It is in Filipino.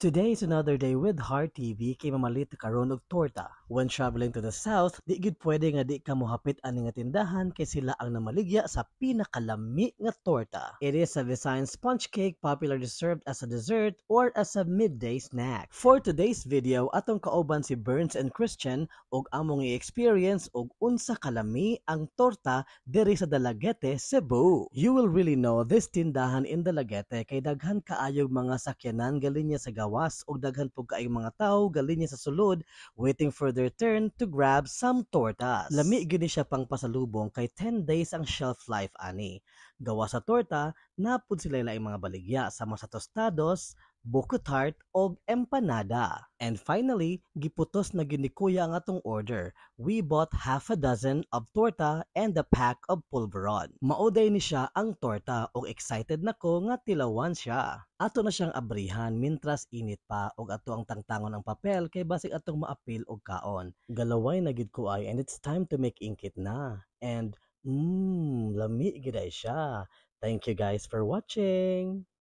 Today is another day with Heart TV kay mamalit karon og torta. When traveling to the south, di gid pwede nga di ka mohapit ani nga tindahan kay sila ang namaligya sa pinakalami nga torta. It is a Visayan sponge cake popularly served as a dessert or as a midday snack. For today's video, atong kauban si Burns and Christian og among i-experience og unsa kalami ang torta diri sa Dalaguete, Cebu. You will really know this tindahan in Dalaguete kay daghan kaayog mga sakyanan galing niya sa gawas og daghan po kaayong mga tao galing niya sa sulod waiting for their turn to grab some tortas. Lami gini siya pang pasalubong kay 10 days ang shelf life ani. Gawa sa torta, napud sila laing mga baligya sama sa tostados, buko tart og empanada. And finally, giputos na gini kuya ang atong order. We bought half a dozen of torta and a pack of pulveron. Mauday ni siya ang torta og excited na ko nga tilawan siya. Ato na siyang abrihan mintras init pa og ato ang tangtangon ang papel kay basig atong maapil og kaon. Galaway na gid ko ay and it's time to make ingkit na. And lami gid ay siya. Thank you guys for watching.